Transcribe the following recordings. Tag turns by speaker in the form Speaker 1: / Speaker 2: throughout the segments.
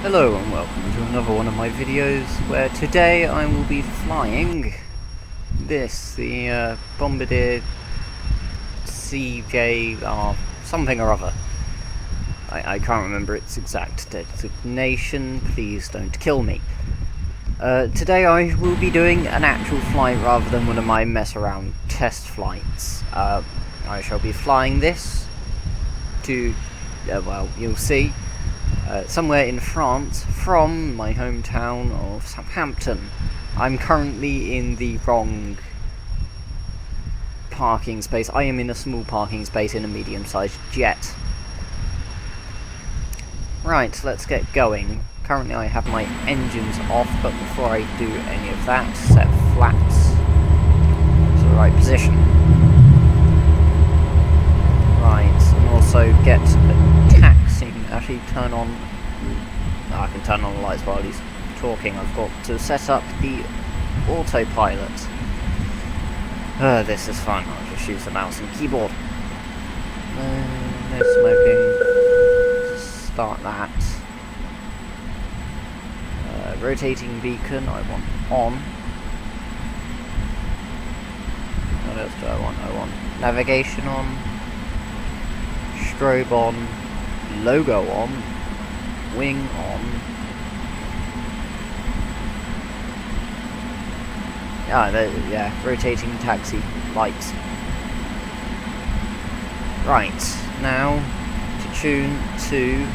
Speaker 1: Hello and welcome to another one of my videos where today I will be flying the Bombardier CJR something or other. I can't remember its exact designation, please don't kill me. Today I will be doing an actual flight rather than one of my mess around test flights. I shall be flying this to, well, you'll see. Somewhere in France from my hometown of Southampton. I'm currently in the wrong parking space. I am in a small parking space in a medium-sized jet. Right, let's get going. Currently I have my engines off, but before I do any of that, set flaps to the right position. Right, and also get a taxi. Actually turn on... Oh, I can turn on the lights while he's talking. I've got to set up the autopilot. This is fun. I'll just use the mouse and keyboard. No smoking. Start that. Rotating beacon I want on. What else do I want? I want navigation on. Strobe on. Logo on, wing on. Yeah, rotating taxi lights. Right, now to tune to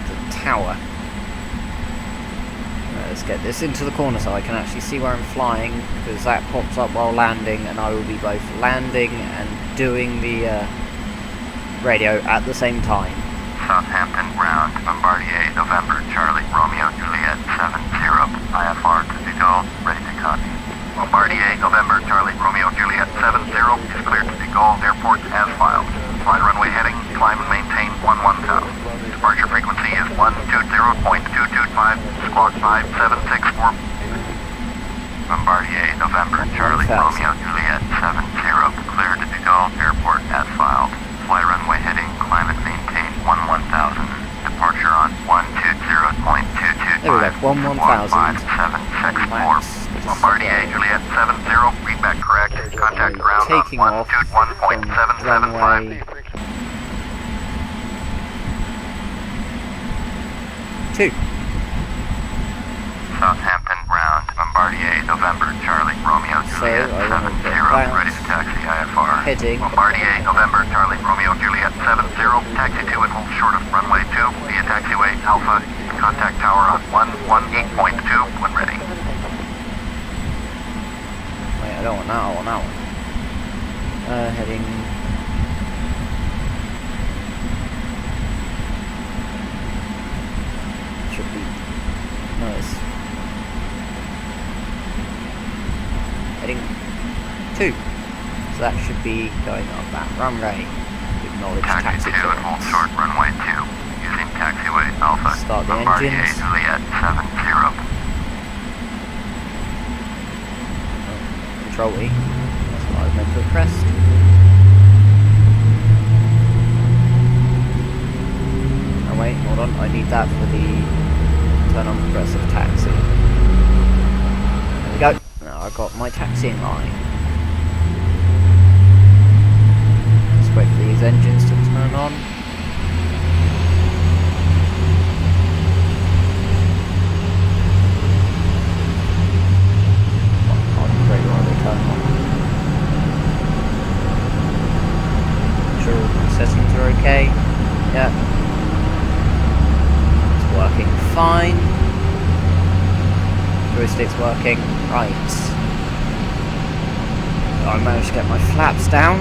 Speaker 1: the tower. Let's get this into the corner so I can actually see where I'm flying, because that pops up while landing, and I will be both landing and doing the radio at the same time.
Speaker 2: Southampton ground, Bombardier, November, Charlie, Romeo, Juliet, 70, IFR to Seagull, ready to copy. Bombardier, November, Charlie, Romeo, Juliet, 70 is cleared to Seagull, airport as filed. Flight runway heading, climb and maintain 11,000. Departure frequency is 120.225, squawk 5764. Bombardier, November, Charlie, Romeo, Juliet, 70, cleared to Seagull, airport as filed. Fly runway heading, climb and maintain 11,000. Departure on 120.225.
Speaker 1: There we go, 11,000.
Speaker 2: 5764. Bombardier, Juliet 70, read back correct. Contact ground
Speaker 1: taking
Speaker 2: on
Speaker 1: off from
Speaker 2: 121.775.
Speaker 1: runway 2.
Speaker 2: Southampton ground, Bombardier, November, Charlie, Romeo, Juliet, 70, ready to taxi IFR.
Speaker 1: Heading.
Speaker 2: Bombardier, November, Charlie, Romeo, Juliet, 70, taxi to and hold short of runway 2, via taxiway Alpha, contact tower on 118.2 when ready.
Speaker 1: Wait, I don't want that, I want that one. Heading... Should be... No, it's... Heading 2. So that should be going up that runway. Acknowledge taxi
Speaker 2: 2 and hold short runway 2 using taxiway Alpha.
Speaker 1: Start the
Speaker 2: Bombardier,
Speaker 1: engines.
Speaker 2: Juliet 70.
Speaker 1: Control E. That's what I was meant to have pressed. Oh wait, hold on. I need that for the turn on progressive taxi. There we go. Now I've got my taxiing line. Let's wait for these engines to turn on. Concentrate while they turn on. Make sure all the settings are okay. Yeah. It's working fine. Joystick's working. Right. I managed to get my flaps down.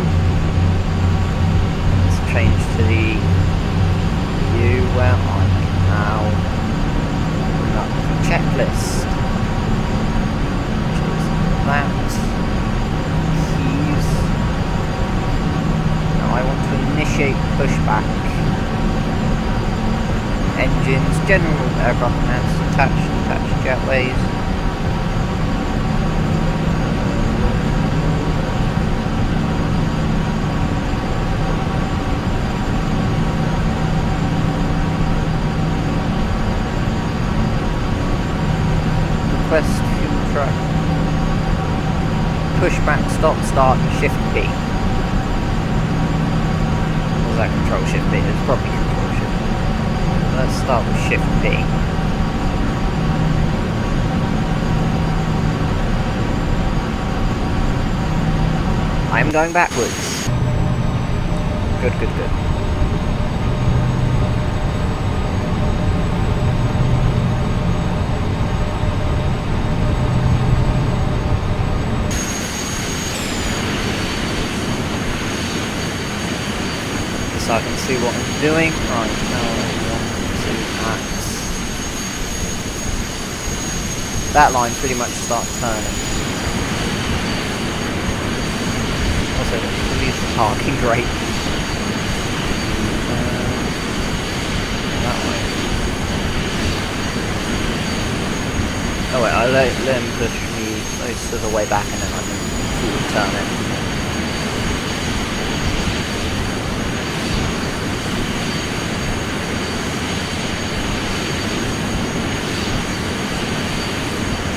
Speaker 1: Let's change to the view where I can now bring up the checklist. Which is that. Keys. Now I want to initiate pushback. Engines, general aircraft mats, attached jetways. stop, start, shift B. Was that control shift B? It's probably control shift B. Let's start with shift B. I'm going backwards. Good, good, good. So I can see what I'm doing. Right, now I want to act. That line pretty much start turning. Also, use the parking brake. That way. Oh wait, I let him push me most of the way back and then I can forward turn it.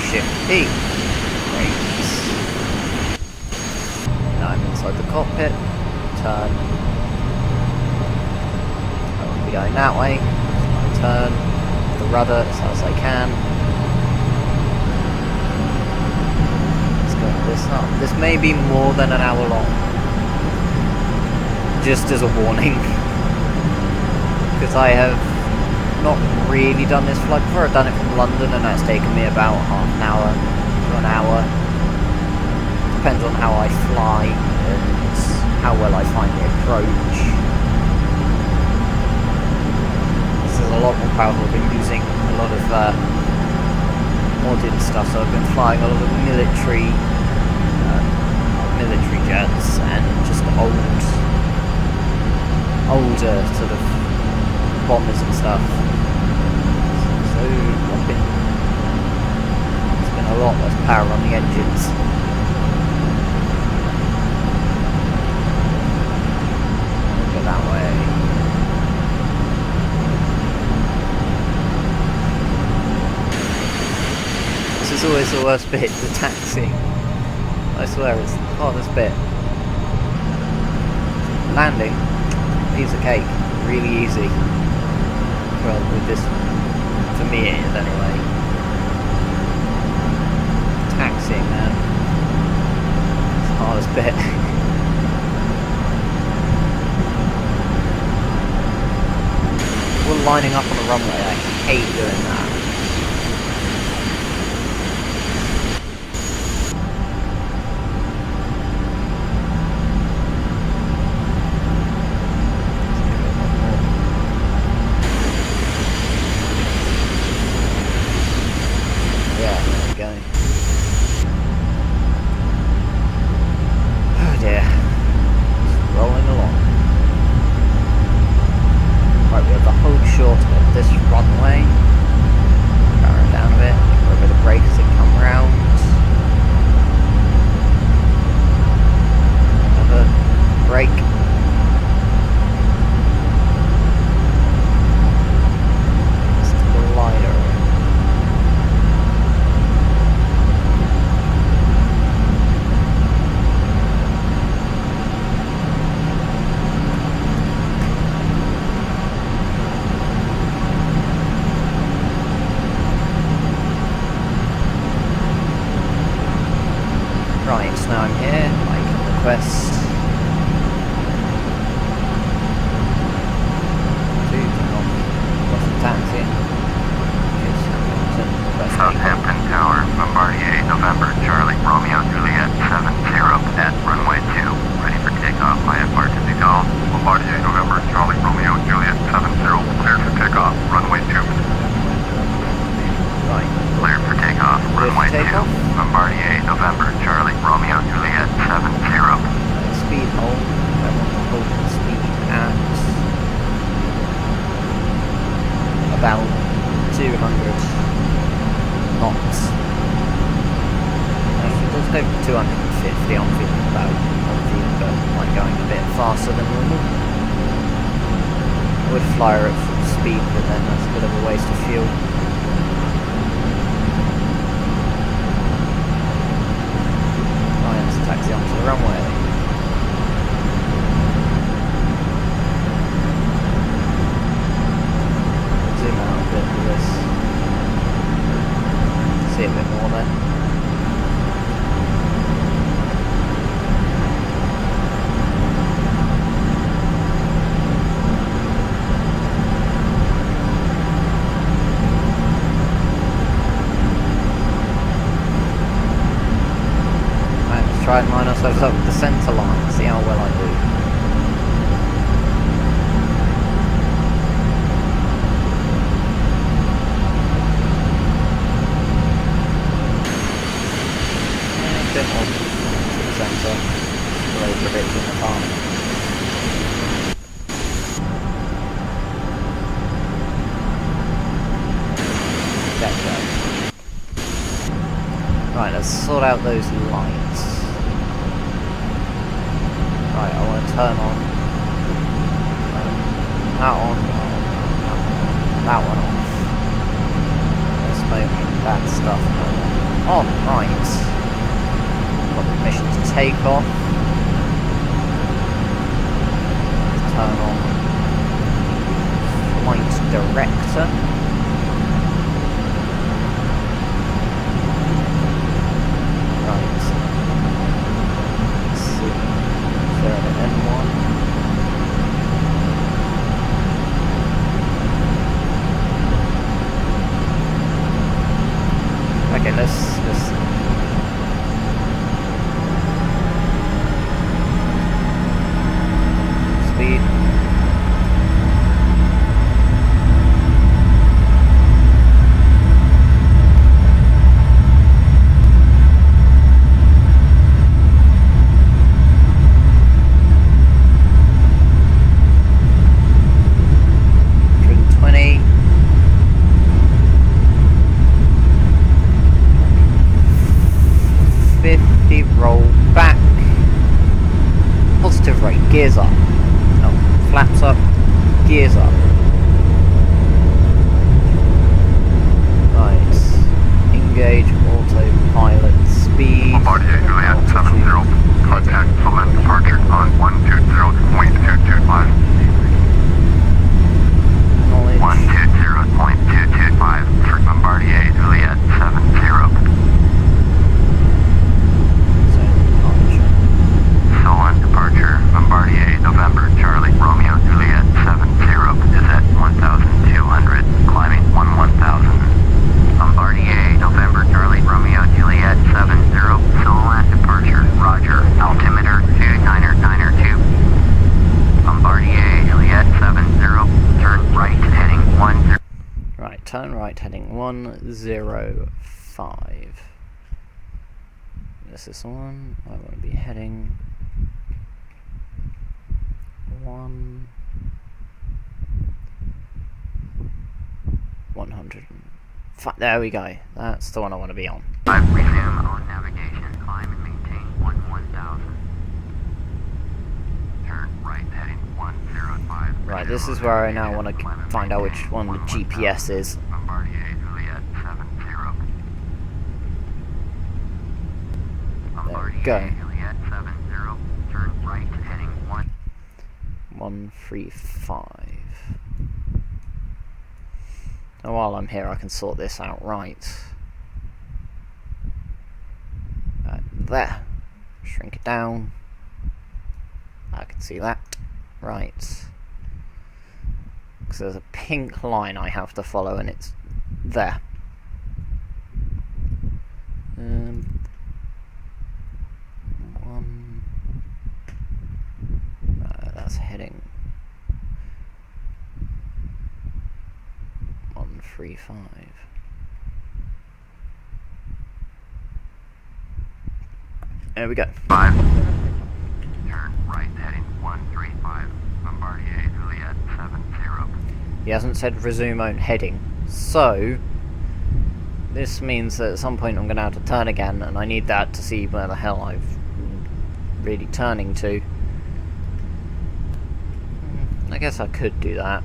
Speaker 1: Shift E. Great. Now I'm inside the cockpit. Turn. I will be going that way. I turn the rudder as fast as I can. Let's go this up. This may be more than an hour long. Just as a warning. Because I have not really done this flight before. I've done it from London and that's taken me about half an hour to an hour. Depends on how I fly and how well I find the approach. This is a lot more powerful. I've been using a lot of modded stuff, so I've been flying a lot of military jets and just older sort of bombers and stuff. So there's been a lot less power on the engines. Go that way. This is always the worst bit, the taxiing. I swear it's the hardest bit. Landing, piece of cake, really easy. Well, with this, for me it is anyway. Taxiing, man. It's the hardest bit. We're lining up on the runway, I hate doing that. Right, so now I'm here, I can request to turn off the taxi.
Speaker 2: Southampton Tower, Bombardier, November, Charlie, Romeo, Juliet, 70 at runway 2. Ready for takeoff. IFR to be called. Bombardier, November, Charlie, Romeo, Juliet, 70, cleared for takeoff. Runway 2.
Speaker 1: Right.
Speaker 2: Cleared for takeoff. Runway 2. Bombardier, November, Charlie, Romeo, Juliet, 70.
Speaker 1: Speed hold. I want to hold the speed at about 200 knots. Actually, let's go for 250. I'm feeling about like going a bit faster than normal. I would fly her at full speed, but then that's a bit of a waste of fuel. Taxi. taxi onto the runway. Zoom out a bit for this. See a bit more then. Try and line ourselves up with the centre line, see how well I do. A bit more to the centre, below predicting the car. There we go. Right, let's sort out those lights. Right, I want to turn on that on, that one off. Let's make that stuff on. Right. Got permission to take off. Turn on flight director. Right. Let's see. N1. Okay, let's speed. Roll back. Positive rate. Gears up. No, flaps up. Gears up. Right. Engage autopilot speed.
Speaker 2: Bombardier Juliet 70. Contact Southampton departure on 120.225. 120.225 for Bombardier Juliet 70. Departure, Bombardier, November, Charlie, Romeo, Juliet, 70 is at 1,200, climbing 1000. Bombardier, November, Charlie, Romeo, Juliet, 70, Silhouette departure, Roger, altimeter 299er2. Bombardier, Juliet, 70, turn right, heading 10.
Speaker 1: Right, turn right, heading 105. This is the one I want to be heading. 100. There we go. That's the one I want to be on.
Speaker 2: I resume on navigation. Climb and maintain 1000. Turn right, heading 105.
Speaker 1: Right, this is where I now want to find out which one the GPS is.
Speaker 2: Bombardier Juliet 70.
Speaker 1: There we go.
Speaker 2: Juliet 70. Turn right, heading
Speaker 1: 135. And while I'm here, I can sort this out right. There. Shrink it down. I can see that. Right. Because there's a pink line I have to follow, and it's there. That's heading 135. There we go.
Speaker 2: 5. Turn right, heading 135. Bombardier Juliet 70.
Speaker 1: He hasn't said resume own heading, so this means that at some point I'm going to have to turn again, and I need that to see where the hell I've really turning to. I guess I could do that.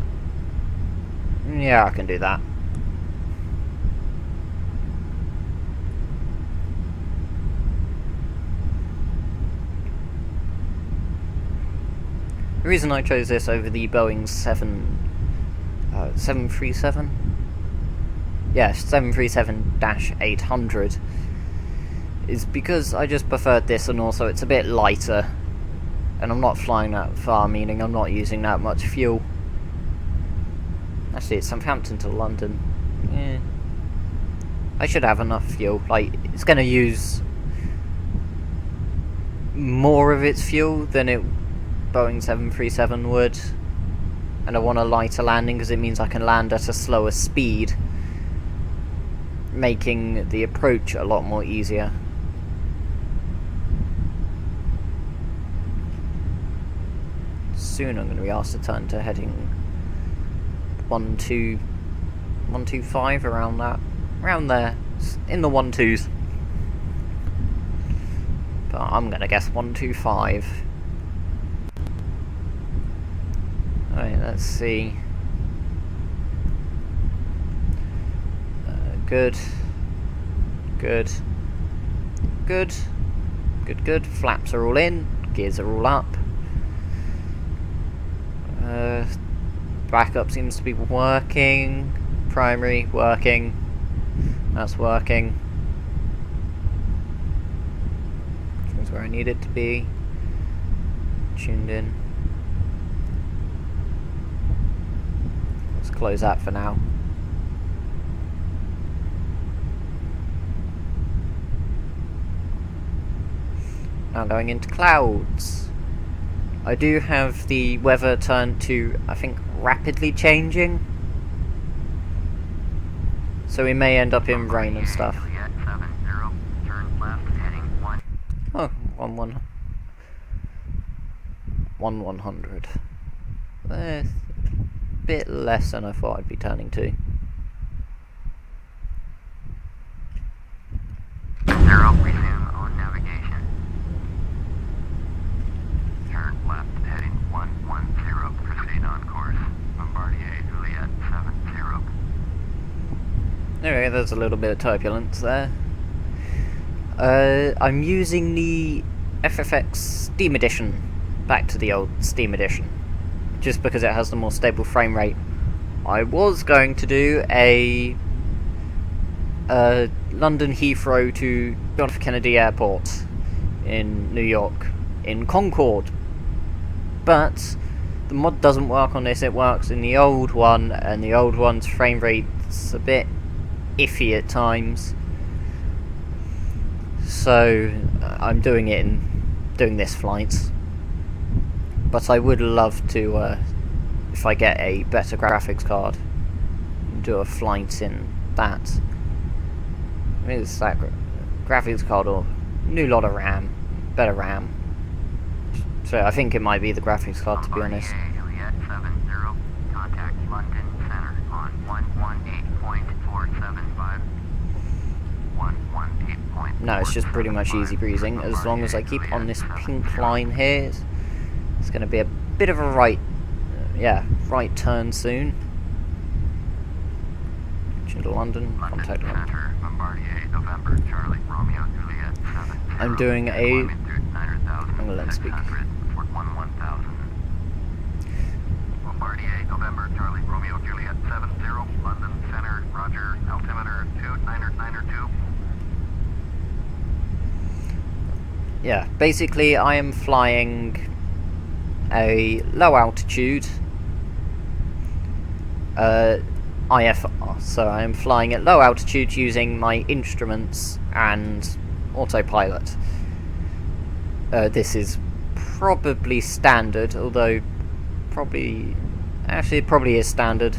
Speaker 1: Yeah, I can do that. The reason I chose this over the Boeing 737? Yes, 737-800 is because I just preferred this, and also it's a bit lighter. And I'm not flying that far, meaning I'm not using that much fuel. Actually, it's Southampton to London. Yeah. I should have enough fuel. Like, it's going to use more of its fuel than Boeing 737 would. And I want a lighter landing because it means I can land at a slower speed, making the approach a lot more easier. Soon I'm going to be asked to turn to heading 125, around there, in the 1-2s. But I'm going to guess 125. Alright, let's see. Good. Flaps are all in, gears are all up. Backup seems to be working. Primary working. That's working. That's where I need it to be. Tuned in. Let's close that for now. Now going into clouds. I do have the weather turned to, I think, rapidly changing. So we may end up in rain and stuff. Oh, 100. A bit less than I thought I'd be turning to.
Speaker 2: 0, resume on navigation. Turn left, heading 110, proceed on course. Bombardier Juliet 70.
Speaker 1: Anyway, there's a little bit of turbulence there. I'm using the FFX Steam Edition, back to the old Steam Edition, just because it has the more stable frame rate. I was going to do a London Heathrow to John F. Kennedy Airport in New York, in Concorde, but the mod doesn't work on this. It works in the old one, and the old one's frame rate's a bit iffy at times. So I'm doing this flight, but I would love to, if I get a better graphics card, do a flight in that. I mean, it's that graphics card or new lot of RAM, better RAM. So I think it might be the graphics card, to be honest.
Speaker 2: Juliet 70, contact London Center on 118.475. 118.475.
Speaker 1: No, it's just pretty much easy breezing. As long as I keep on this pink line here, it's going to be a bit of a right turn soon. To London, contact London. I'm doing a... I'm going to let speak.
Speaker 2: Bombardier, November, Charlie, Romeo, Juliet, 70, London Center, Roger, altimeter 2992.
Speaker 1: Yeah, basically I am flying a low altitude IFR, so I am flying at low altitude using my instruments and autopilot. This is probably standard, although probably it probably is standard.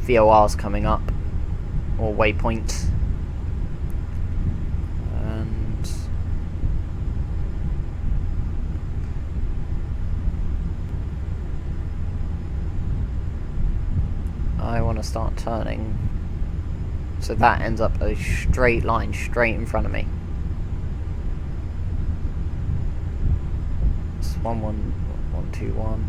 Speaker 1: VOR's coming up, or waypoint, and I want to start turning, so that ends up a straight line straight in front of me. It's 11121.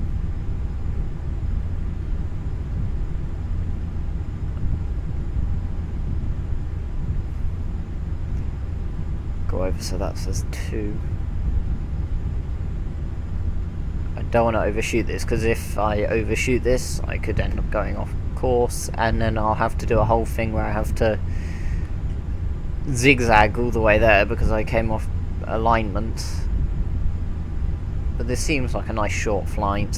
Speaker 1: scroll over so that says 2. I don't want to overshoot this, because if I overshoot this, I could end up going off course, and then I'll have to do a whole thing where I have to zigzag all the way there because I came off alignment. But this seems like a nice short flight.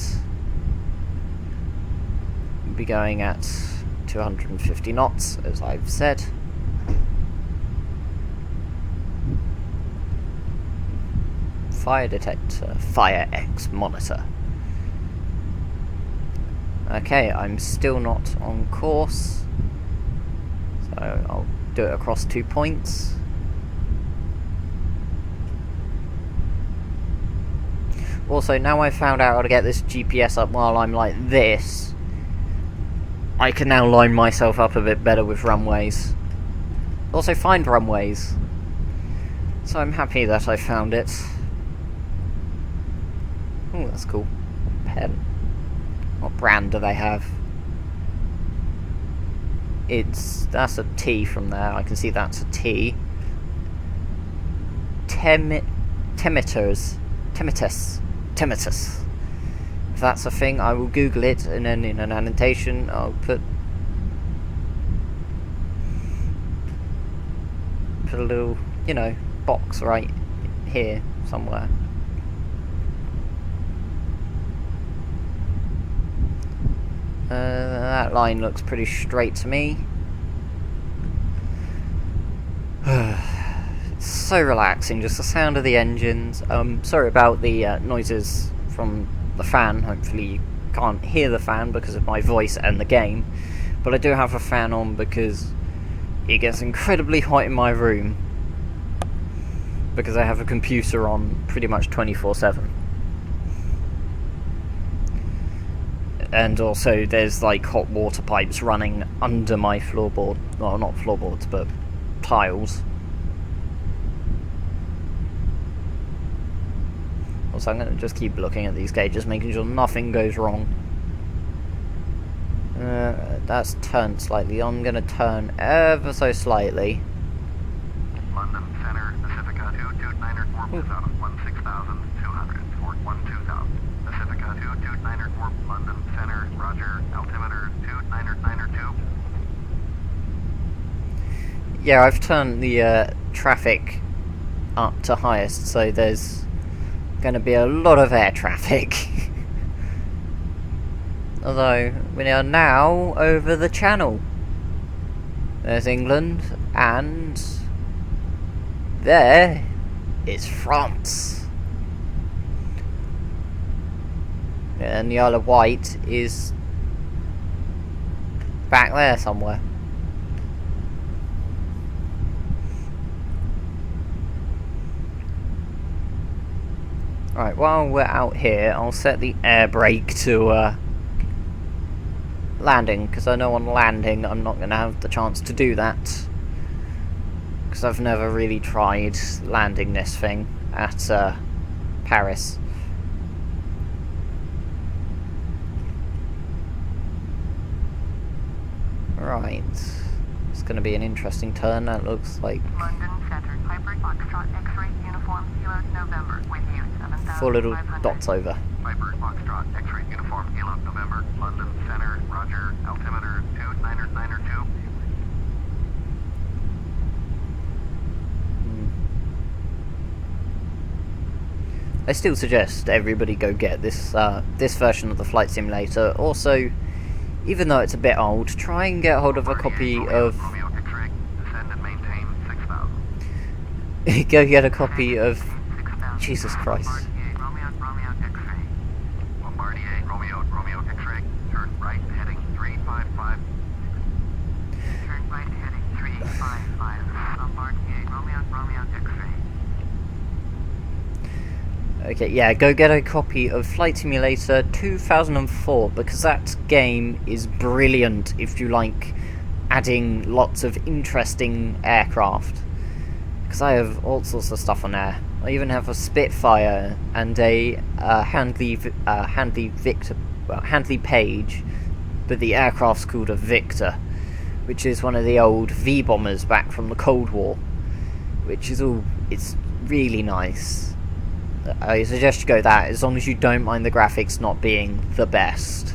Speaker 1: We'll be going at 250 knots, as I've said. Fire detector, fire X monitor. Okay, I'm still not on course, so I'll do it across 2 points. Also, now I've found out how to get this GPS up while I'm like this, I can now line myself up a bit better with runways. Also find runways. So I'm happy that I found it. Oh, that's cool. Pen. What brand do they have? That's a T from there. I can see that's a T. Temitus. If that's a thing, I will Google it, and then in an annotation I'll put a little, you know, box right here somewhere. That line looks pretty straight to me. It's so relaxing, just the sound of the engines. Sorry about the noises from the fan. Hopefully you can't hear the fan because of my voice and the game. But I do have a fan on because it gets incredibly hot in my room. Because I have a computer on pretty much 24/7. And also there's like hot water pipes running under my floorboard. Well, not floorboards, but tiles. Also, I'm going to just keep looking at these gauges, making sure nothing goes wrong. That's turned slightly. I'm going to turn ever so slightly.
Speaker 2: London Center, Pacifica 2294, is out of 16,200, or 12,000. Pacifica 2294, London Center, roger, altimeter 2992.
Speaker 1: Yeah, I've turned the traffic up to highest, so there's going to be a lot of air traffic. Although, we are now over the channel. There's England, and there is France. And the Isle of Wight is back there somewhere. Right, while we're out here, I'll set the air brake to landing, because I know on landing I'm not going to have the chance to do that. Because I've never really tried landing this thing at Paris. Right, it's going to be an interesting turn, that looks like.
Speaker 2: London Center, Piper Foxtrot X-ray uniform, Kilo November, with you, 7,500.
Speaker 1: 4 little dots over.
Speaker 2: Piper Foxtrot X-ray uniform, Kilo November, London Center, roger, altimeter 2992.
Speaker 1: I still suggest everybody go get this this version of the flight simulator. Also, even though it's a bit old, try and get hold of a copy of...
Speaker 2: Romeo X-ray, descend and maintain 6,000.
Speaker 1: Go get a copy of... Jesus Christ.
Speaker 2: Romeo X-ray. Bombardier, Romeo X-ray, turn right heading 355. Turn right heading 355. Bombardier, Romeo X-ray.
Speaker 1: Okay, yeah, go get a copy of Flight Simulator 2004, because that game is brilliant if you like adding lots of interesting aircraft. Because I have all sorts of stuff on there. I even have a Spitfire and a Handley Page, but the aircraft's called a Victor, which is one of the old V-bombers back from the Cold War, which is all It's really nice. I suggest you go that, as long as you don't mind the graphics not being the best.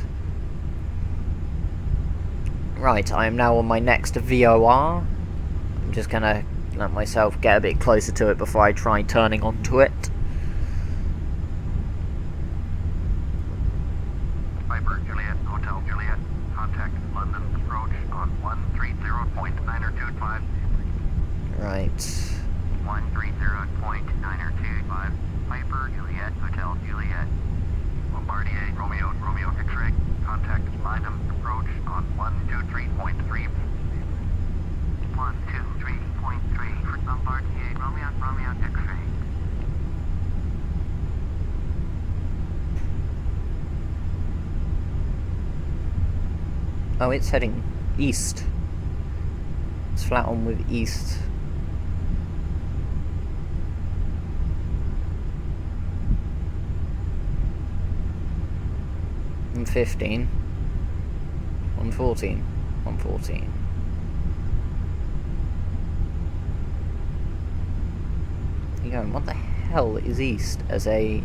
Speaker 1: Right, I am now on my next VOR. I'm just gonna let myself get a bit closer to it before I try turning onto it.
Speaker 2: Viper Juliet, Hotel Juliet, contact London approach on 130.925.
Speaker 1: Right.
Speaker 2: 130.925. Viper Juliet, Hotel Juliet. Bombardier Romeo, Romeo X-ray, contact Lynham approach on 123.3. 123.3 for Bombardier Romeo, Romeo X-ray.
Speaker 1: Oh, it's heading east. It's flat on with east. And 15. 114. 114. You going, what the hell is east as a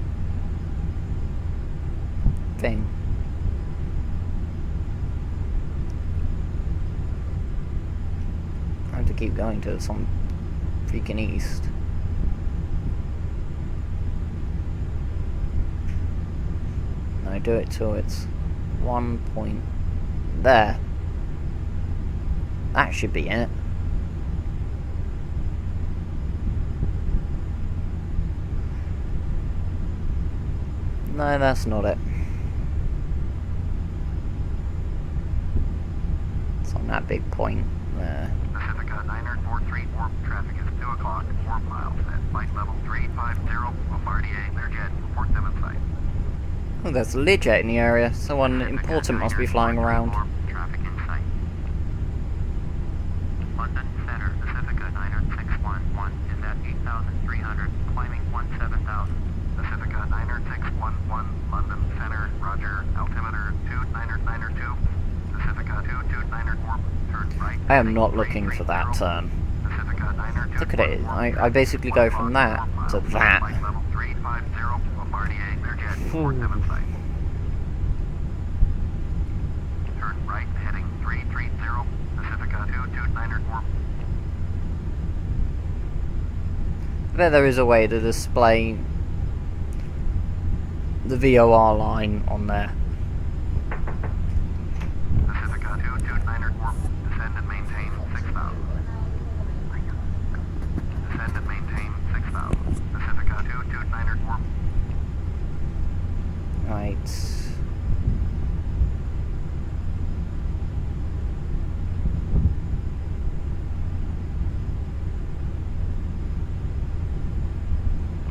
Speaker 1: thing? I have to keep going to some freaking east. No, do it till it's 1 point there. That should be it. No, that's not it. It's on that big point there.
Speaker 2: Pacifica 943 warp traffic is 2 o'clock, 4 miles at flight level 350, Bombardier Learjet, port 7 site.
Speaker 1: Oh, there's a Learjet in the area. Someone important must be flying around.
Speaker 2: Traffic in sight. London Center, Pacifica 90611 is at 8,300, climbing 17,000. Pacifica 90611, London Center, roger, altimeter 2992, Pacifica 229 turn right.
Speaker 1: I am not looking for that turn.
Speaker 2: Pacifica 902.
Speaker 1: Look at it. I basically go from that to that.
Speaker 2: Flight level 350, Bombardier Learjet, port 7 site. Turn right, heading 330, Pacifica 229
Speaker 1: I bet there is a way to display the VOR line on there.
Speaker 2: Pacifica 229 descend and maintain 6,000. Descend and maintain 6,000. Pacifica 229
Speaker 1: Right.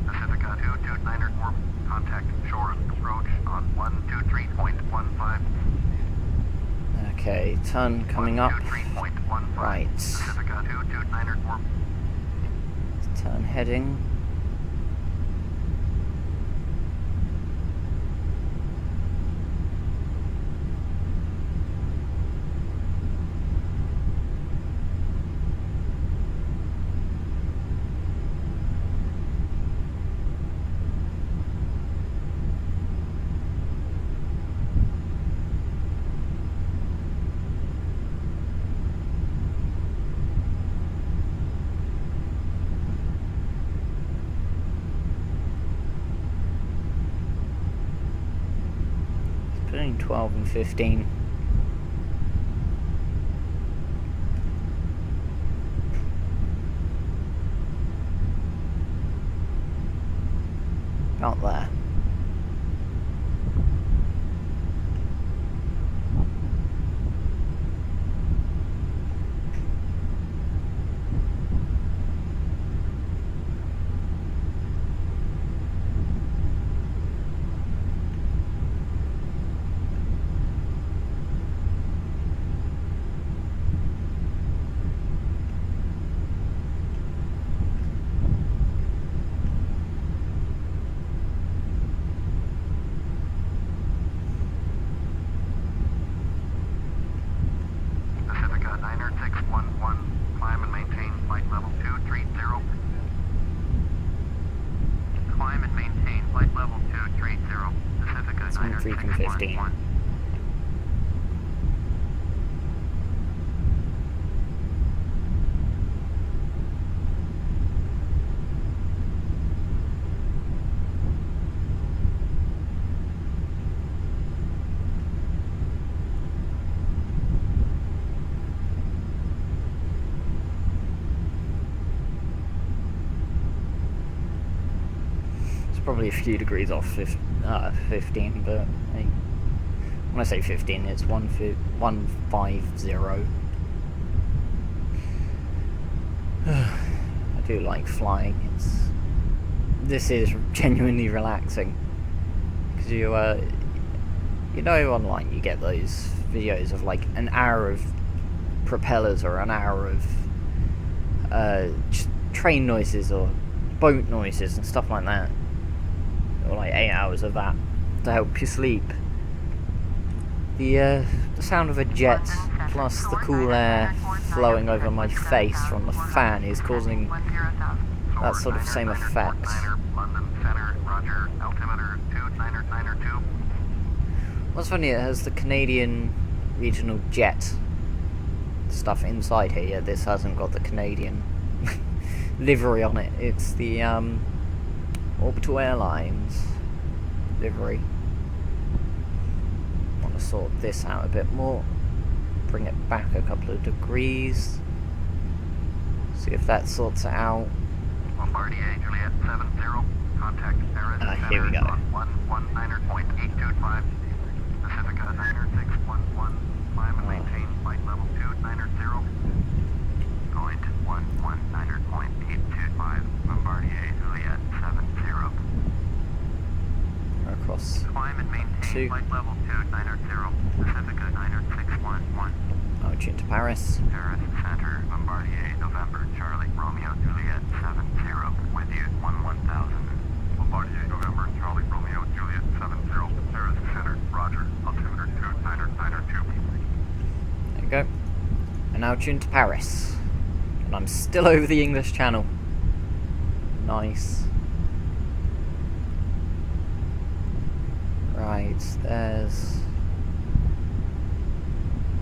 Speaker 2: Pacifica 229 contact shore approach on 123.15.
Speaker 1: Okay, turn coming up.
Speaker 2: 123.15.
Speaker 1: Right.
Speaker 2: Pacifica 229
Speaker 1: Turn heading. Between 12 and 15. About there. freaking 15. Probably a few degrees off 15, but hey, when I say 15, it's 150. I do like flying. This is genuinely relaxing because you know, online you get those videos of like an hour of propellers or an hour of train noises or boat noises and stuff like that. Or like 8 hours of that to help you sleep. The sound of a jet plus the cool air flowing over my face from the fan is causing that sort of same effect. What's funny, it has the Canadian regional jet stuff inside here. Yeah, this hasn't got the Canadian livery on it. It's the Orbital Airlines livery. Want to sort this out a bit more. Bring it back a couple of degrees. See if that sorts it out.
Speaker 2: Bombardier Juliet 70. Contact Paris.
Speaker 1: Here we go.
Speaker 2: 119.825. Pacifica 9611. Climb and maintain flight level 290. Going to 119.825. Bombardier Juliet 70.
Speaker 1: Across
Speaker 2: Climb and maintain flight level 290. Pacifica 9611.
Speaker 1: I'll tune to Paris.
Speaker 2: Paris Center, Bombardier, November, Charlie, Romeo, Juliet 70. With you, 1000. Bombardier, November, Charlie, Romeo, Juliet 70. Paris Center, Roger, altimeter 29092.
Speaker 1: There we go. And now tune to Paris. And I'm still over the English Channel. Nice. Right, there's...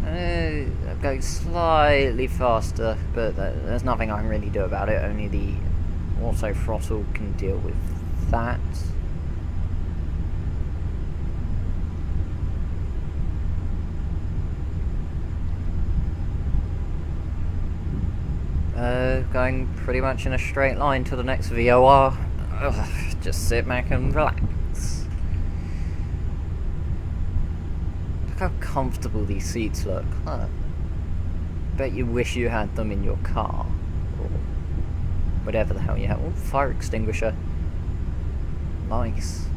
Speaker 1: I'm going slightly faster, but there's nothing I can really do about it. Only the auto throttle can deal with that. Going pretty much in a straight line to the next VOR. Just sit back and relax. Look how comfortable these seats look. Bet you wish you had them in your car. Or whatever the hell you have. Oh, fire extinguisher. Nice.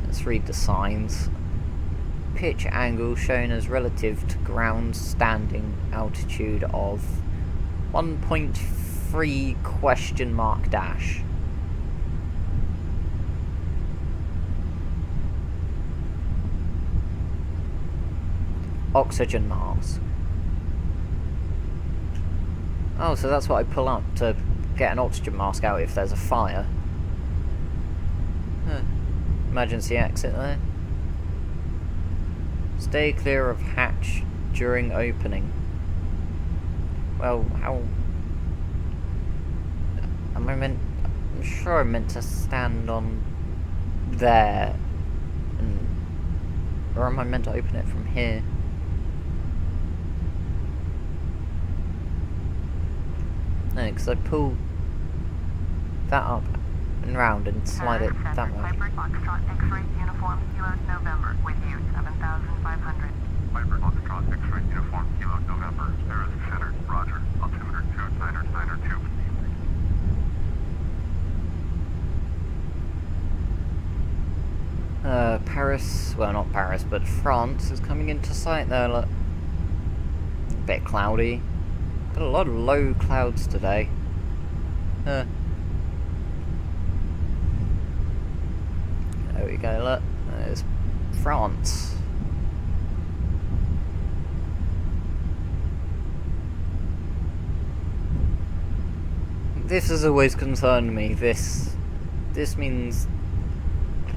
Speaker 1: Let's read the signs. Pitch angle shown as relative to ground standing altitude of 1.3 question mark dash. Oxygen mask. Oh, so that's what I pull up to get an oxygen mask out if there's a fire. Emergency exit there. Stay clear of hatch during opening. Well, how... I'm sure I'm meant to stand on there. Or am I meant to open it from here? No, because I pull that up and round and slide it that way.
Speaker 2: Piper Foxtrot X-ray uniform Kilo November with you 7500. Piper Foxtrot X-ray uniform Kilo November Paris Center Roger altimeter 29092.
Speaker 1: Paris, well not Paris, but France is coming into sight there, look. A bit cloudy. Got a lot of low clouds today. There we go, look. There's France. This has always concerned me. This means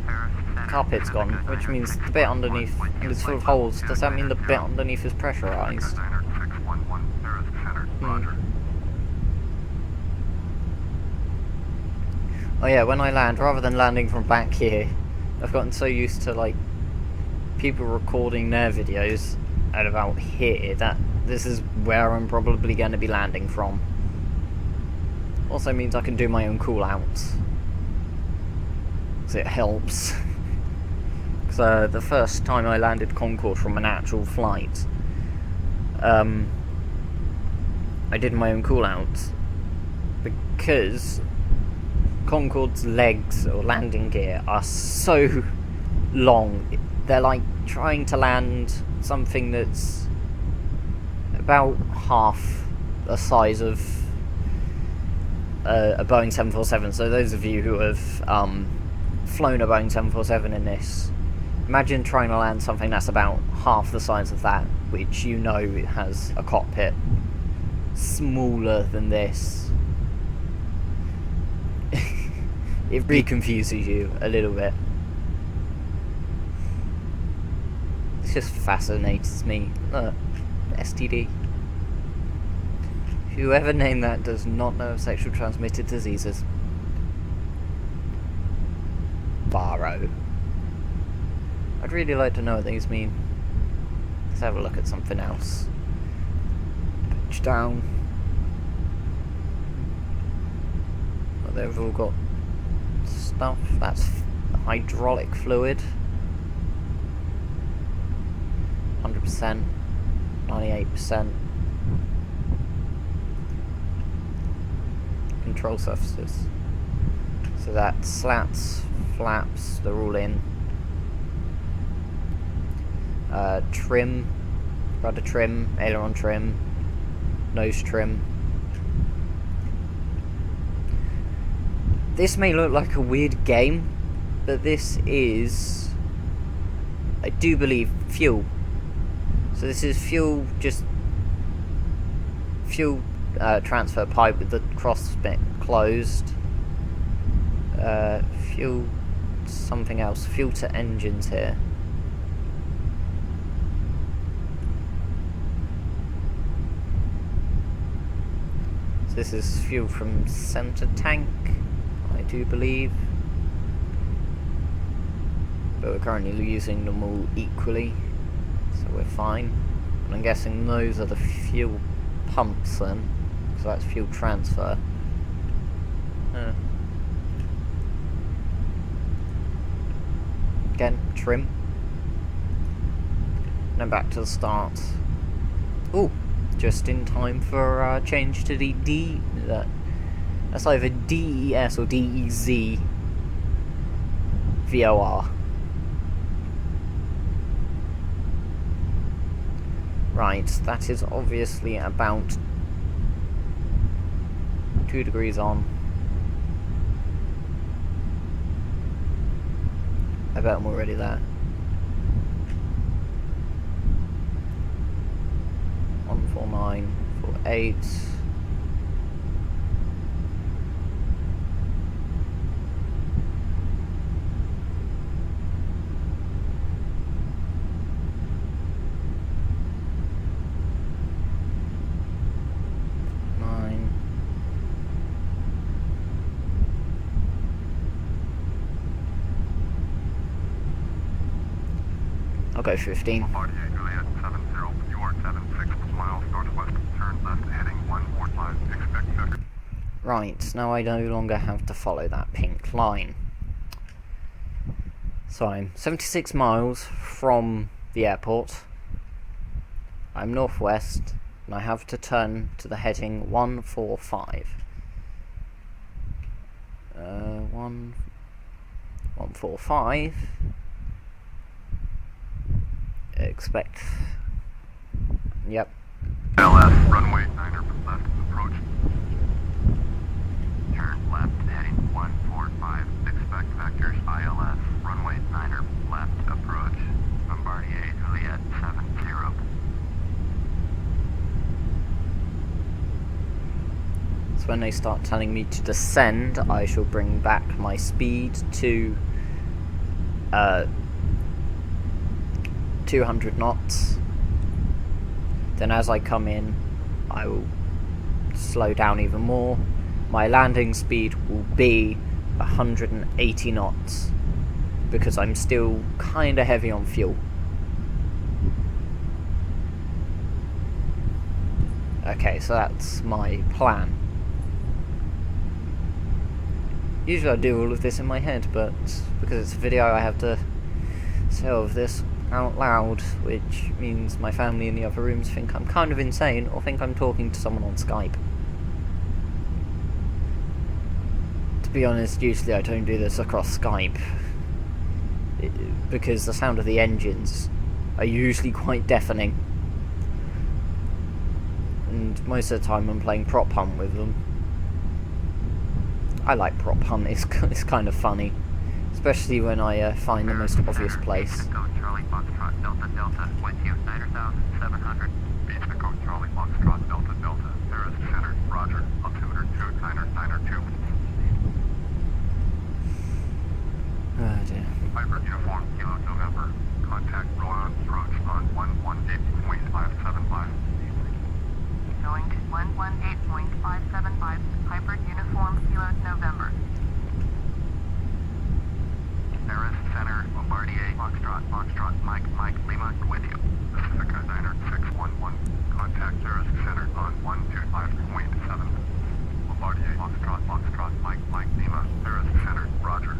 Speaker 2: Paris
Speaker 1: carpet's gone, which means the bit underneath is full of holes. Does that mean the bit underneath is pressurized? Oh yeah, when I land, rather than landing from back here, I've gotten so used to, like, people recording their videos at about here that this is where I'm probably going to be landing from. Also means I can do my own call-outs. So it helps. Because the first time I landed Concorde from an actual flight, I did my own call-outs. Because Concorde's legs, or landing gear, are so long. They're like trying to land something that's about half the size of a Boeing 747. So those of you who have flown a Boeing 747 in this, imagine trying to land something that's about half the size of that, which you know it has a cockpit smaller than this. It really confuses you a little bit. It just fascinates me. STD. Whoever named that does not know of sexually transmitted diseases. Barrow. I'd really like to know what these mean. Let's have a look at something else. Pitch down. Well, they've all got stuff. That's hydraulic fluid. 100%. 98%. Control surfaces. So that's slats, flaps, they're all in. Trim, rudder trim, aileron trim, nose trim. This may look like a weird game, but this is, I do believe, fuel. So this is fuel, just fuel transfer pipe with the cross bit closed. Fuel something else. Fuel to engines here. So this is fuel from center tank, I do believe. But we're currently using them all equally, so we're fine. And I'm guessing those are the fuel pumps then, so that's fuel transfer. Again, trim. And then back to the start. Ooh, just in time for change to the D. That's either DES or DEZ VOR. Right, that is obviously about 2 degrees on. I bet I'm already there. 14948. I'll go 15.
Speaker 2: Bombardier Juliet 70, you are 76 miles northwest, turn left heading 145, expect checker.
Speaker 1: Right, now I no longer have to follow that pink line. So I'm 76 miles from the airport. I'm northwest, and I have to turn to the heading 145. 145. Expect. Yep.
Speaker 2: LS, runway 9er, left approach. Turn left heading 145, expect vectors ILS, runway 9er, left approach. Bombardier Juliet 70.
Speaker 1: So when they start telling me to descend, I shall bring back my speed to 200 knots. Then as I come in, I will slow down even more. My landing speed will be 180 knots because I'm still kinda heavy on fuel. Okay, so that's my plan. Usually I do all of this in my head, but because it's a video I have to say all of this out loud, which means my family in the other rooms think I'm kind of insane or think I'm talking to someone on Skype. To be honest, usually I don't do this across Skype because the sound of the engines are usually quite deafening, and most of the time I'm playing prop hunt with them. I like prop hunt, it's kind of funny, especially when I find the most obvious place.
Speaker 2: Charlie Foxtrot Delta Delta with you, 9,700. Beach to go Charlie Foxtrot Delta Delta. There is center, Roger, altimeter 2, 992.
Speaker 1: Oh dear.
Speaker 2: Piper Uniform Kilo November. Contact Rowan approach on 118.575. Going to 118.575. Piper Uniform Kilo November. Paris Center, Bombardier, Foxtrot, Mike, Lima, with you. Pacifica 90611. Contact Paris Center on 125.7. Bombardier, Foxtrot, Mike, Lima, Paris Center, Roger.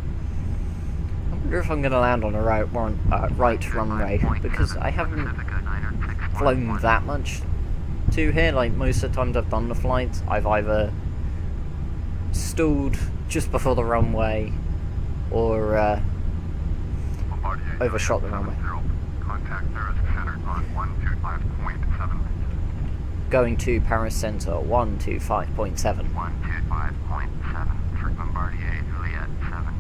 Speaker 1: I wonder if I'm going to land on a right runway, because I haven't flown that much to here. Like, most of the times I've done the flights, I've either stalled just before the runway or overshot the runway.
Speaker 2: Contact Paris Center on 125.7.
Speaker 1: Going to Paris Centre, 125.7.
Speaker 2: 125.7 for Bombardier Juliet 70.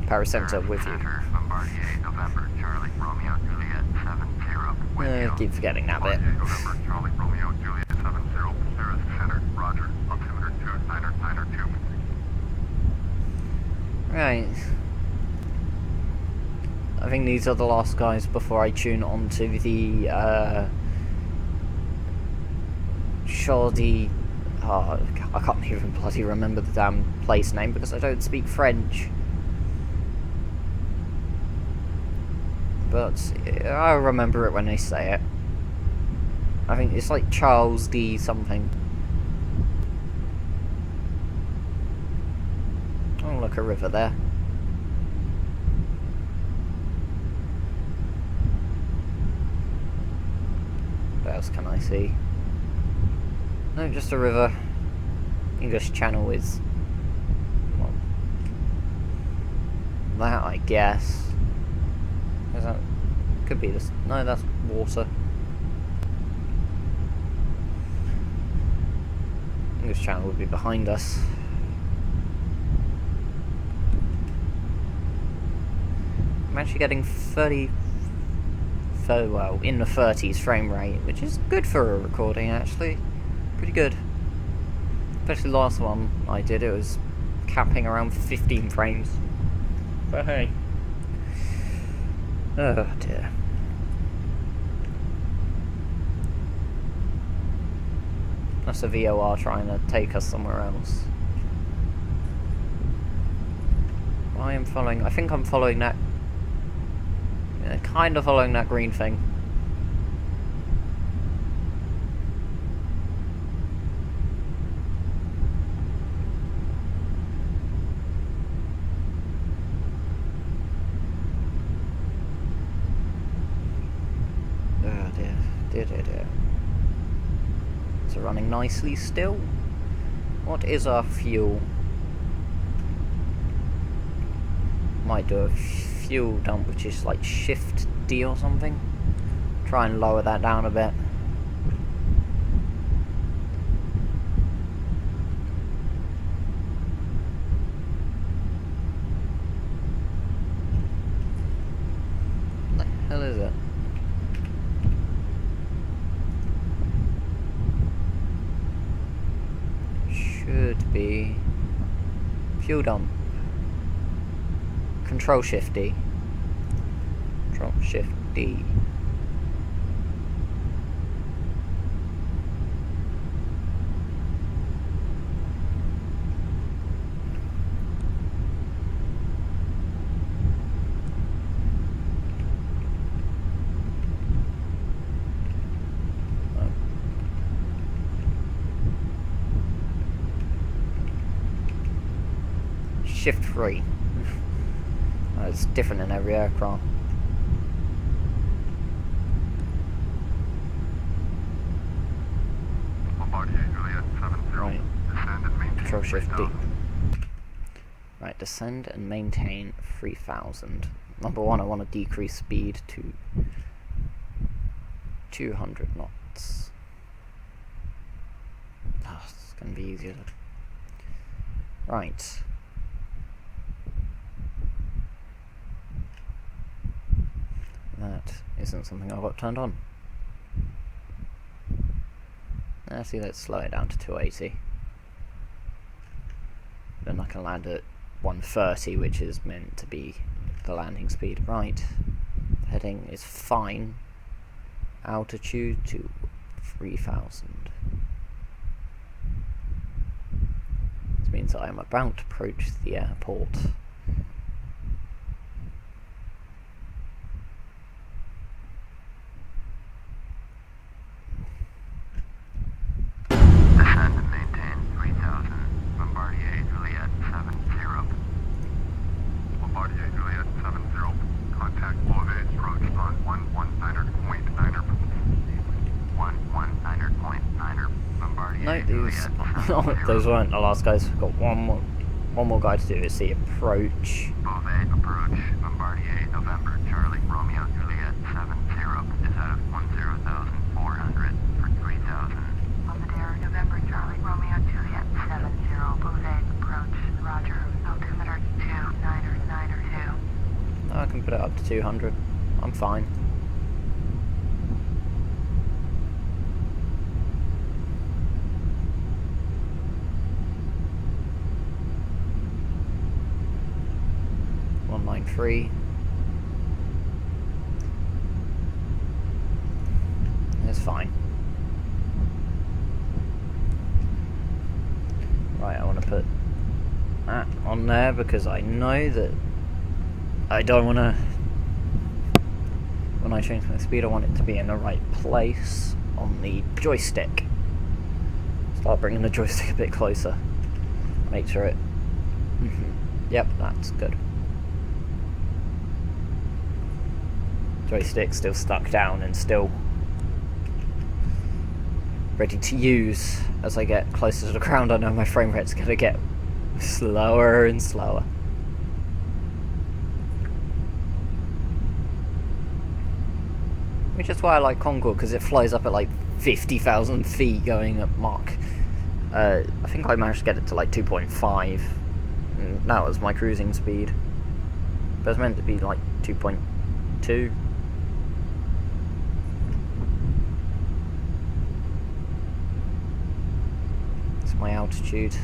Speaker 1: Paris Centre with you.
Speaker 2: Bombardier November Charlie Romeo Juliet 70.
Speaker 1: Keep forgetting that bit.
Speaker 2: November Charlie Romeo Juliet 70. Paris Center, Roger. Altimeter 2, 992.
Speaker 1: Right. I think these are the last guys before I tune onto the Shoddy. Oh, I can't even bloody remember the damn place name because I don't speak French. But I'll remember it when they say it. I think it's like Charles D. something. Oh, look, a river there. What else can I see? No, just a river. English Channel is... well, that, I guess. Is that... could be this... no, that's water. English Channel would be behind us. I'm actually getting 30... well, in the 30s frame rate, which is good for a recording, actually. Pretty good. Especially the last one I did, it was capping around 15 frames. But hey. Oh dear. That's a VOR trying to take us somewhere else. I am following... I think I'm following that... yeah, kind of following that green thing. Oh dear. Dear. It's running nicely still. What is our fuel? Might do a fuel dump, which is like Shift D or something. Try and lower that down a bit. What the hell is it? Should be Fuel dump. Control Shift D. Control Shift D. Shift 3. It's different in every aircraft. Right. Control Shift D. Right, descend and maintain 3000. Number one, I want to decrease speed to 200 knots. Oh, it's going to be easier. Right. That isn't something I've got turned on. See, let's slow it down to 280. Then I can land at 130, which is meant to be the landing speed. Right. Heading is fine. Altitude to 3000. This means I am about to approach the airport. No, those weren't the last guys. We've got one more guy to do. It's the approach.
Speaker 2: Beauvais approach, Bombardier, November, Charlie, Romeo, Juliet, 70, is out of 10,400 for 3,000. Bombardier, November, Charlie, Romeo, Juliet, 70, Beauvais approach, Roger, altimeter 292.
Speaker 1: I can put it up to 200. I'm fine. Free. It's fine. Right, I want to put that on there because I know that I don't want to, when I change my speed, I want it to be in the right place on the joystick. Start bringing the joystick a bit closer. Make sure it... Yep, that's good. Joystick still stuck down and still ready to use. As I get closer to the ground, I know my frame rate's going to get slower and slower. Which is why I like Concorde, because it flies up at like 50,000 feet going at Mach. I think I managed to get it to like 2.5. And that was my cruising speed. But it's meant to be like 2.2. My altitude.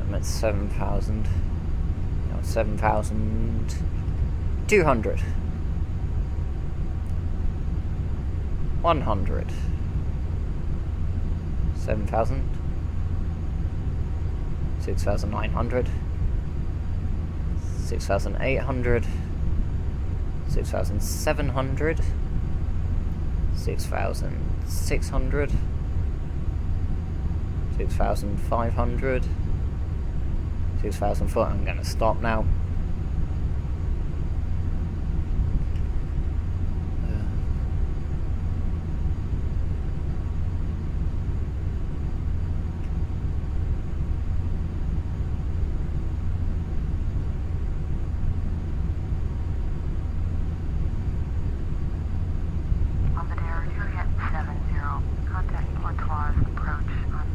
Speaker 1: I'm at 7,000. No, 7,200. 100. 7,000. 6,900. 6,800. 6,700. 6,600. 6,500, 6,004. I'm going to stop now.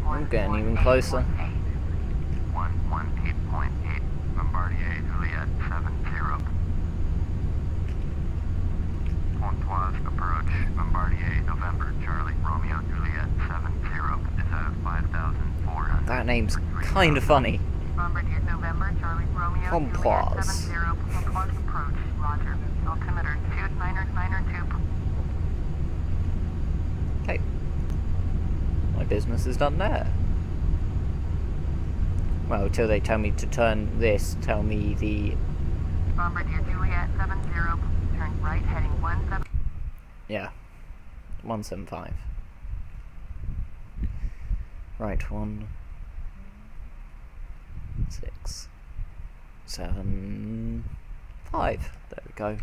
Speaker 1: I'm getting even closer.
Speaker 2: 118.8, Bombardier, Juliet, 70. Pontoise approach, Bombardier, November, Charlie, Romeo, Juliet, 70, is out of 5,400.
Speaker 1: That name's kind of funny.
Speaker 2: Bombardier November Charlie Romeo Juliet
Speaker 1: Compose.
Speaker 2: 70 Compose approach. Roger. Altimeter 2992.
Speaker 1: Okay. My business is done there. Well, till they tell me to turn this, tell me the...
Speaker 2: Bombardier Juliet 70, turn right heading 17.
Speaker 1: Yeah. 175. Right, 1... 6... 7... 5. There we go.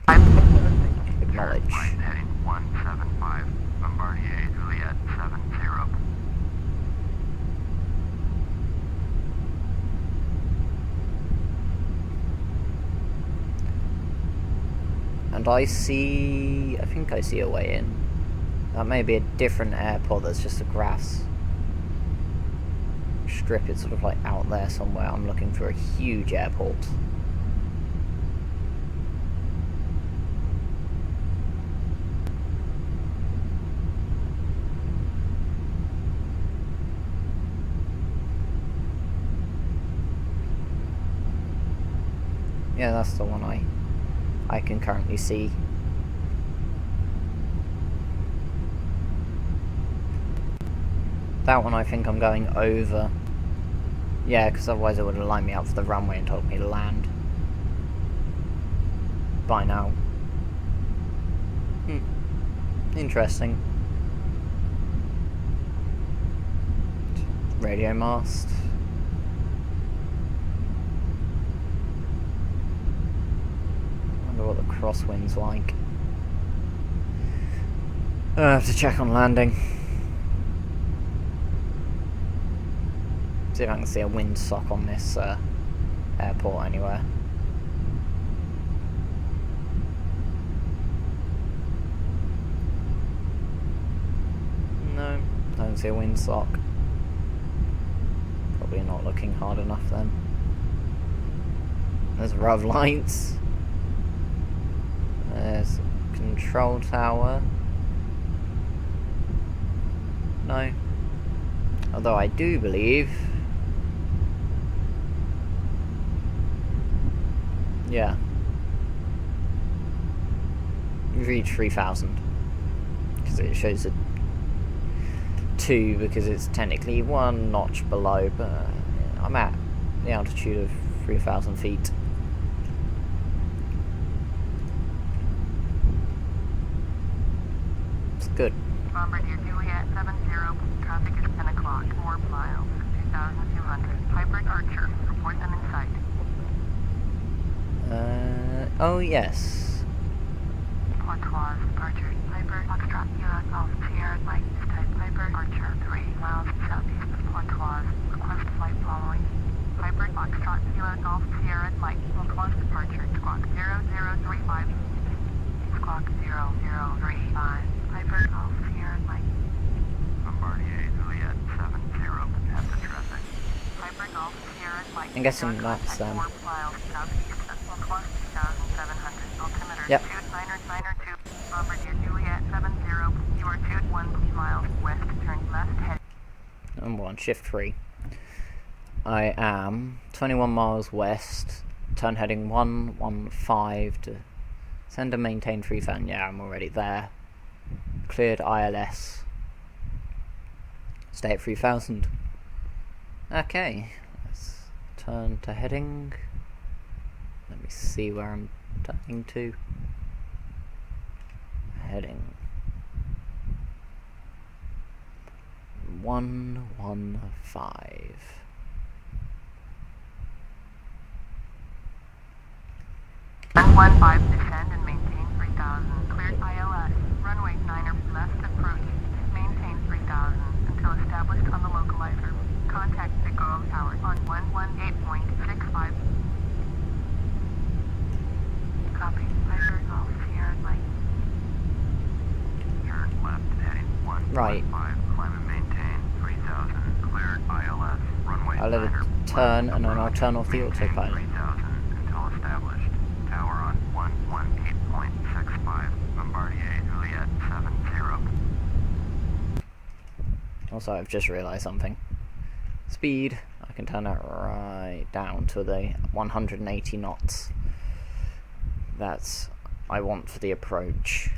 Speaker 1: Acknowledge.
Speaker 2: Right heading 175. Bombardier Juliet 70.
Speaker 1: And I think I see a way in. That may be a different airport that's just a grass strip. It's sort of like out there somewhere. I'm looking for a huge airport. Yeah, that's the one I can currently see. That one I think I'm going over. Yeah, because otherwise it would have lined me up for the runway and told me to land. By now. Interesting. Radio mast. Wonder what the crosswind's like. I have to check on landing. See if I can see a windsock on this airport anywhere. No, don't see a windsock. Probably not looking hard enough then. There's RAV lights. There's a control tower. No. Although I do believe... Yeah. We've reached 3,000. Because it shows a 2 because it's technically 1 notch below, but I'm at the altitude of 3,000 feet. It's good.
Speaker 2: Bombardier Juliet 70, traffic is 10 o'clock, 4 miles, 2,200. Hybrid Archer, report them in sight.
Speaker 1: Oh yes.
Speaker 2: Portoise, departure, Piper, Foxtrot, Sierra, Golf, Sierra, Mike, type Piper, Archer, 3 miles southeast of Portoise, request flight following. Piper, Foxtrot, Sierra, Golf, Sierra, Mike, Portoise, departure, squawk 0035. Squawk 0035, Piper, Golf, Sierra, Mike. Bombardier, Juliet, 70, have the traffic. Piper, Golf, Sierra, Mike.
Speaker 1: I'm guessing that's
Speaker 2: 4 miles southeast of Portoise, 2,700, altimeter
Speaker 1: Yep.
Speaker 2: 2992, Bombardier Juliet 70, you are 2 miles west, turn left head.
Speaker 1: Number 1, shift 3. I am 21 miles west, turn heading 115 to send and maintain 3,000. Yeah, I'm already there. Cleared ILS. Stay at 3,000. Okay, let's turn to heading. Let me see where I'm turning to. Heading 115.
Speaker 2: 115, descend and maintain 3,000. Cleared ILS. Runway 9er left approach. Maintain 3,000 until established on the localizer. Contact Pico Tower on 118.65. Copy. Piper, Golf, Sierra, Mike. Turn left heading 115.
Speaker 1: Right.
Speaker 2: Climb and maintain 3,000. Cleared ILS. Runway
Speaker 1: I'll let it
Speaker 2: 9er
Speaker 1: turn and then I'll turn off the autopilot.
Speaker 2: 3,000 until established. Tower on 118.65. Bombardier Juliet 70.
Speaker 1: Also, I've just realised something. Speed. I I can turn it right down to the 180 knots. That's I want for the approach.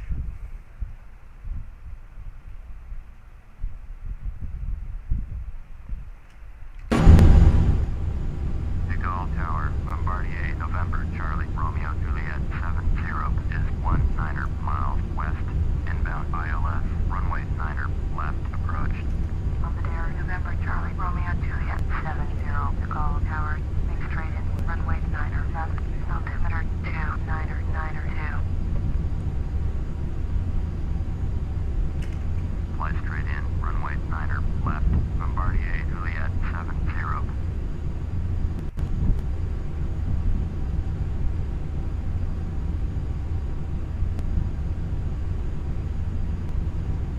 Speaker 2: Eagle Tower, Bombardier, November, Charlie, Romeo, Juliet, 70 is 19 miles west, inbound ILS, runway 9 left, approach. Bombardier, November, Charlie, Romeo, Juliet, 70, Eagle Tower, make straight in, runway 9 left, altimeter 2992. Fly straight in, runway 9 left, Bombardier, Juliet, 70.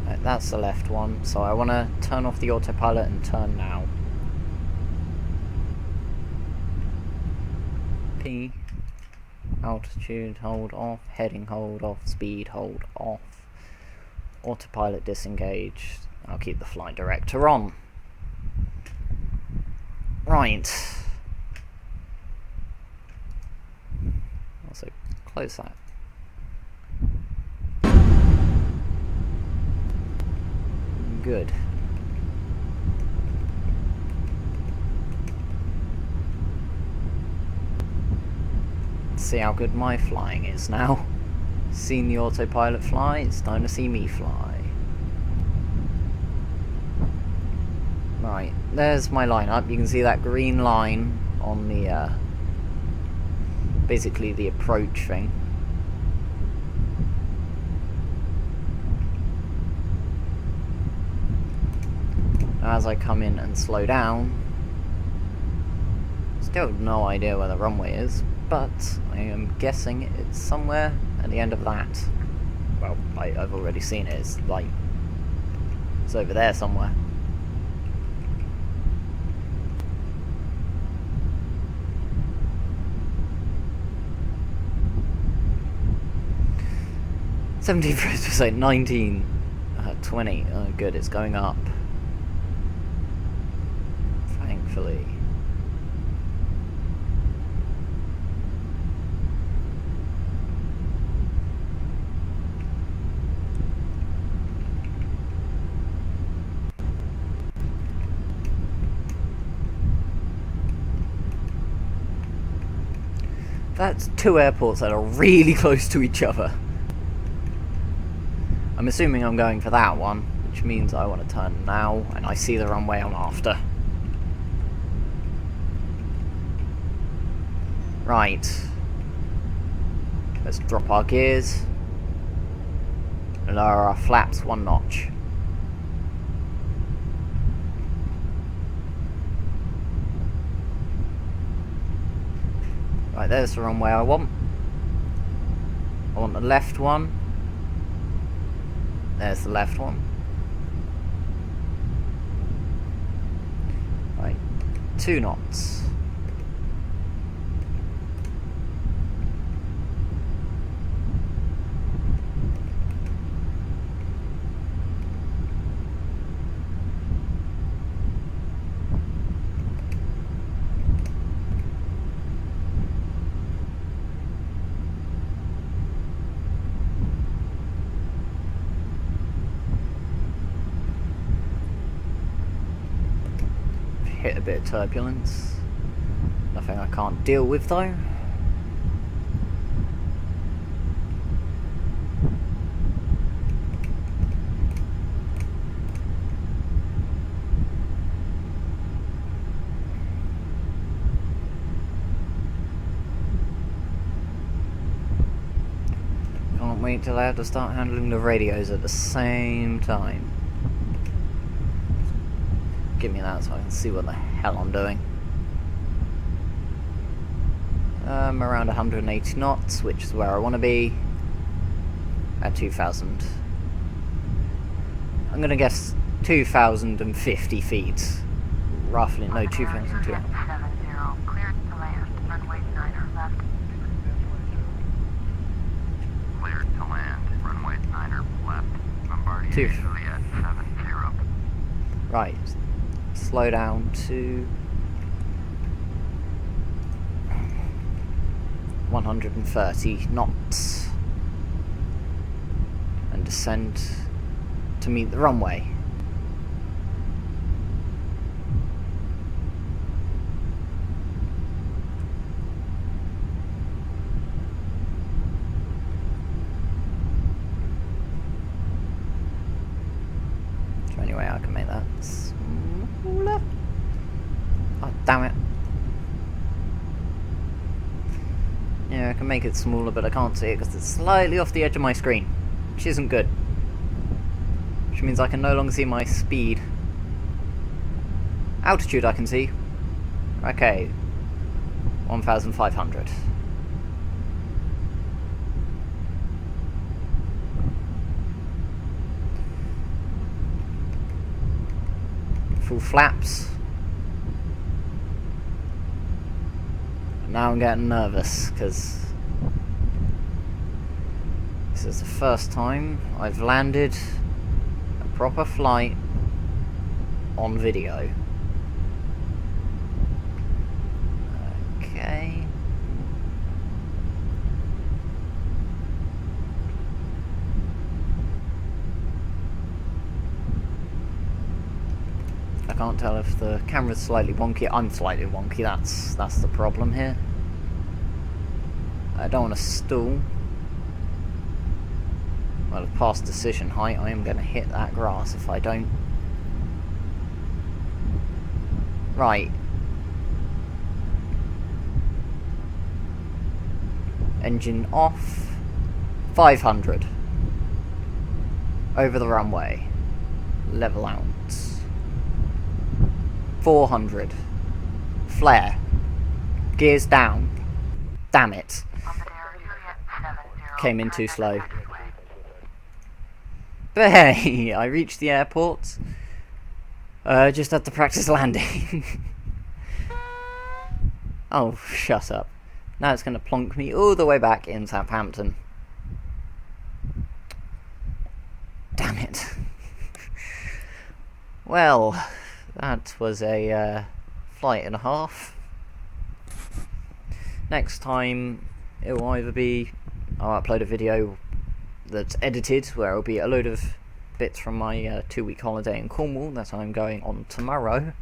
Speaker 1: Right, that's the left one, so I want to turn off the autopilot and turn now. P. Altitude, hold off. Heading, hold off. Speed, hold off. Autopilot disengaged. I'll keep the flight director on. Right. Also, close that. Good. Let's see how good my flying is now. Seen the autopilot fly, it's time to see me fly. Right, there's my lineup. You can see that green line on the, basically the approach thing. As I come in and slow down, still no idea where the runway is, but I am guessing it's somewhere at the end of that. Well, I've already seen it. It's like it's over there somewhere. %, 19, 20. Oh, good, it's going up. Thankfully. That's two airports that are really close to each other. I'm assuming I'm going for that one, which means I want to turn now, and I see the runway I'm after. Right. Let's drop our gears. Lower our flaps 1 notch. Right, there's the runway I want. I want the left one. There's the left one. Right, 2 knots. Hit a bit of turbulence. Nothing I can't deal with though. Can't wait till I have to start handling the radios at the same time. Give me that so I can see what the hell I'm doing. Around 180 knots, which is where I want to be at 2,000. I'm gonna guess 2,050 feet, roughly. No, 2,200.
Speaker 2: Cleared to land, runway 9 left. Cleared to land, runway 9 left. Bombardier, Juliet, 70.
Speaker 1: Right. Slow down to 130 knots and descend to meet the runway. Is there any way I can make that smaller? Oh, damn it. Yeah, I can make it smaller, but I can't see it because it's slightly off the edge of my screen, which isn't good. Which means I can no longer see my speed. Altitude I can see. Okay. 1,500. Full flaps. Now I'm getting nervous because this is the first time I've landed a proper flight on video. Okay. I can't tell if the camera's slightly wonky. I'm slightly wonky, that's the problem here. I don't want to stall. Well, at past decision height, I am going to hit that grass if I don't. Right. Engine off. 500. Over the runway. Level out. 400. Flare. Gears down. Damn it. Came in too slow. But hey, I reached the airport. Just had to practice landing. Oh, shut up. Now it's going to plonk me all the way back in Southampton. Damn it. Well, that was a flight and a half. Next time, it will either be I'll upload a video that's edited, where it'll be a load of bits from my 2-week holiday in Cornwall that I'm going on tomorrow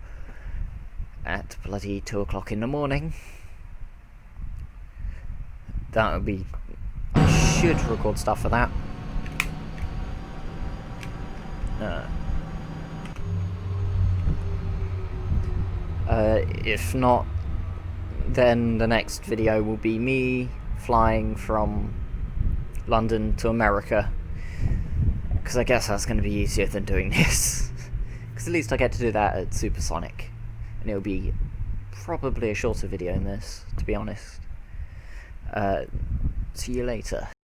Speaker 1: at bloody 2 o'clock in the morning. That'll be... I should record stuff for that. If not, then the next video will be me flying from London to America, because I guess that's going to be easier than doing this, because at least I get to do that at supersonic, and it'll be probably a shorter video than this, to be honest. See you later.